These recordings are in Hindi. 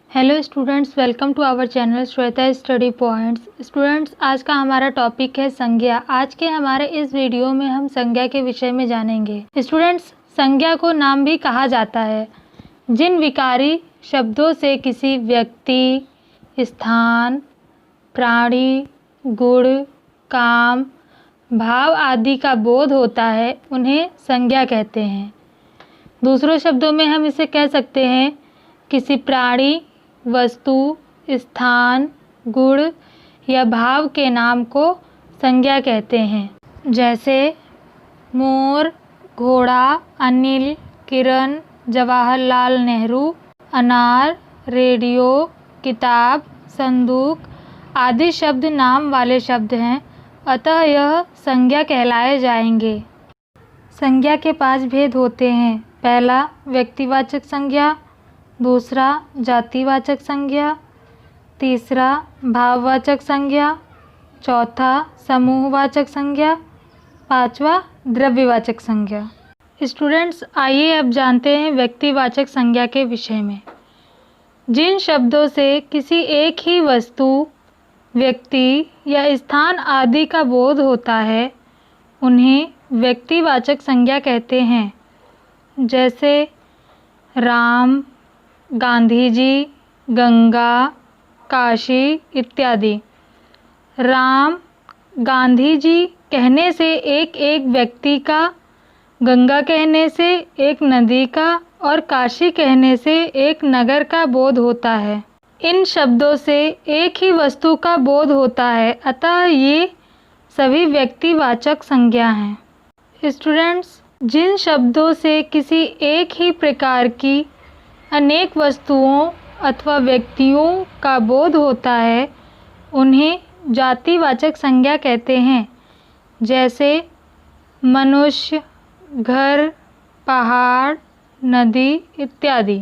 Hello students, welcome to our channel Shweta study points. Students, आज का हमारा टॉपिक है संज्ञा। आज के हमारे इस वीडियो में हम संज्ञा के विषय में जानेंगे। स्टूडेंट्स, संज्ञा को नाम भी कहा जाता है। जिन विकारी शब्दों से किसी व्यक्ति, स्थान, प्राणी, गुण, काम, भाव आदि का बोध होता है, उन्हें संज्ञा कहते हैं। दूसरों शब्दों में हम इसे कह सकते हैं किसी प्राणी, वस्तु, स्थान, गुण या भाव के नाम को संज्ञा कहते हैं। जैसे मोर, घोड़ा, अनिल, किरण, जवाहरलाल नेहरू, अनार, रेडियो, किताब, संदूक आदि शब्द नाम वाले शब्द हैं, अतः यह संज्ञा कहलाए जाएंगे। संज्ञा के 5 भेद होते हैं। पहला व्यक्तिवाचक संज्ञा, दूसरा जातिवाचक संज्ञा, तीसरा भाववाचक संज्ञा, चौथा समूहवाचक संज्ञा, पांचवा द्रव्यवाचक संज्ञा। स्टूडेंट्स, आइए अब जानते हैं व्यक्तिवाचक संज्ञा के विषय में। जिन शब्दों से किसी एक ही वस्तु, व्यक्ति या स्थान आदि का बोध होता है, उन्हें व्यक्तिवाचक संज्ञा कहते हैं। जैसे राम, गांधी जी, गंगा, काशी इत्यादि। राम, गांधी जी कहने से एक एक व्यक्ति का, गंगा कहने से एक नदी का और काशी कहने से एक नगर का बोध होता है। इन शब्दों से एक ही वस्तु का बोध होता है, अतः ये सभी व्यक्तिवाचक संज्ञा हैं। स्टूडेंट्स, जिन शब्दों से किसी एक ही प्रकार की अनेक वस्तुओं अथवा व्यक्तियों का बोध होता है, उन्हें जातिवाचक संज्ञा कहते हैं। जैसे मनुष्य, घर, पहाड़, नदी इत्यादि।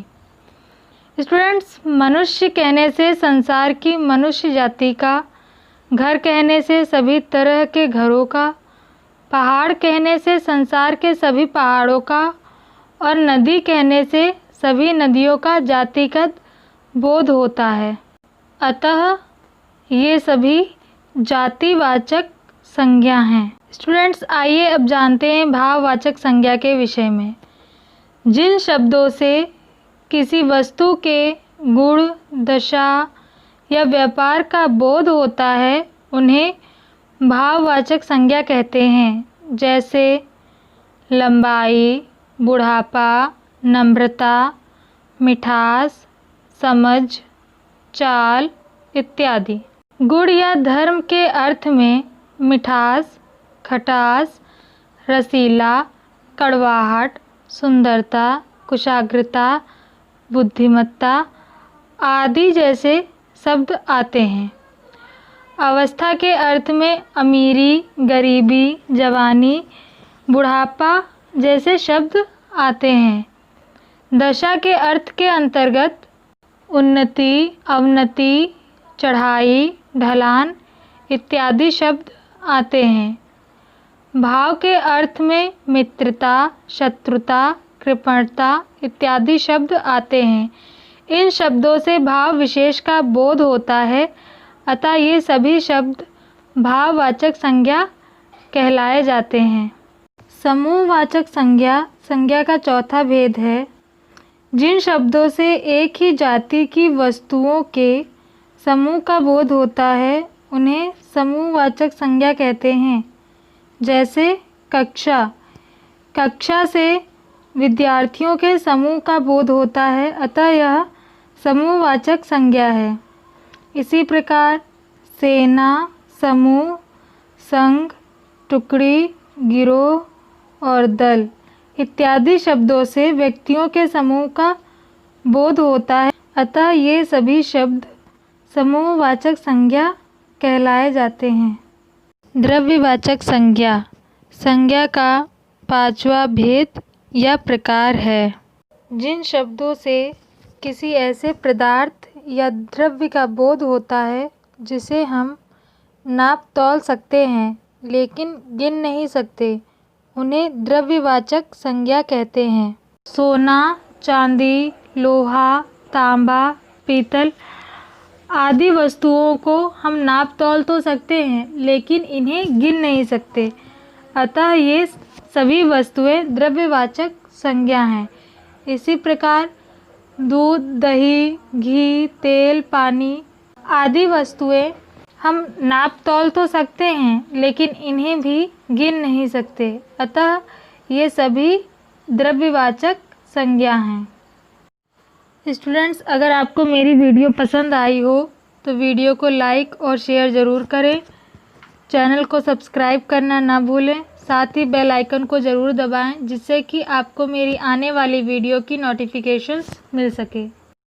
स्टूडेंट्स, मनुष्य कहने से संसार की मनुष्य जाति का, घर कहने से सभी तरह के घरों का, पहाड़ कहने से संसार के सभी पहाड़ों का और नदी कहने से सभी नदियों का जातिगत बोध होता है, अतः ये सभी जातिवाचक संज्ञा हैं। स्टूडेंट्स, आइए अब जानते हैं भाववाचक संज्ञा के विषय में। जिन शब्दों से किसी वस्तु के गुण, दशा या व्यापार का बोध होता है, उन्हें भाववाचक संज्ञा कहते हैं। जैसे लंबाई, बुढ़ापा, नम्रता, मिठास, समझ, चाल इत्यादि। गुण या धर्म के अर्थ में मिठास, खटास, रसीला, कड़वाहट, सुंदरता, कुशाग्रता, बुद्धिमत्ता आदि जैसे शब्द आते हैं। अवस्था के अर्थ में अमीरी, गरीबी, जवानी, बुढ़ापा जैसे शब्द आते हैं। दशा के अर्थ के अंतर्गत उन्नति, अवनति, चढ़ाई, ढलान इत्यादि शब्द आते हैं। भाव के अर्थ में मित्रता, शत्रुता, कृपणता इत्यादि शब्द आते हैं। इन शब्दों से भाव विशेष का बोध होता है, अतः ये सभी शब्द भाववाचक संज्ञा कहलाए जाते हैं। समूहवाचक संज्ञा संज्ञा का चौथा भेद है। जिन शब्दों से एक ही जाति की वस्तुओं के समूह का बोध होता है, उन्हें समूहवाचक संज्ञा कहते हैं। जैसे कक्षा, कक्षा से विद्यार्थियों के समूह का बोध होता है, अतः यह समूहवाचक संज्ञा है। इसी प्रकार सेना, समूह, संघ, टुकड़ी, गिरोह और दल इत्यादि शब्दों से व्यक्तियों के समूह का बोध होता है, अतः ये सभी शब्द समूहवाचक संज्ञा कहलाए जाते हैं। द्रव्यवाचक संज्ञा संज्ञा का 5वां भेद या प्रकार है। जिन शब्दों से किसी ऐसे पदार्थ या द्रव्य का बोध होता है जिसे हम नाप तौल सकते हैं लेकिन गिन नहीं सकते, उन्हें द्रव्यवाचक संज्ञा कहते हैं। सोना, चांदी, लोहा, तांबा, पीतल आदि वस्तुओं को हम नाप तौल तो सकते हैं, लेकिन इन्हें गिन नहीं सकते। अतः ये सभी वस्तुएं द्रव्यवाचक संज्ञा हैं। इसी प्रकार दूध, दही, घी, तेल, पानी आदि वस्तुएं हम नाप तौल तो सकते हैं, लेकिन इन्हें भी गिन नहीं सकते। अतः ये सभी द्रव्यवाचक संज्ञा हैं। स्टूडेंट्स, अगर आपको मेरी वीडियो पसंद आई हो तो वीडियो को लाइक और शेयर ज़रूर करें। चैनल को सब्सक्राइब करना ना भूलें। साथ ही बेल आइकन को ज़रूर दबाएं, जिससे कि आपको मेरी आने वाली वीडियो की नोटिफिकेशंस मिल सके।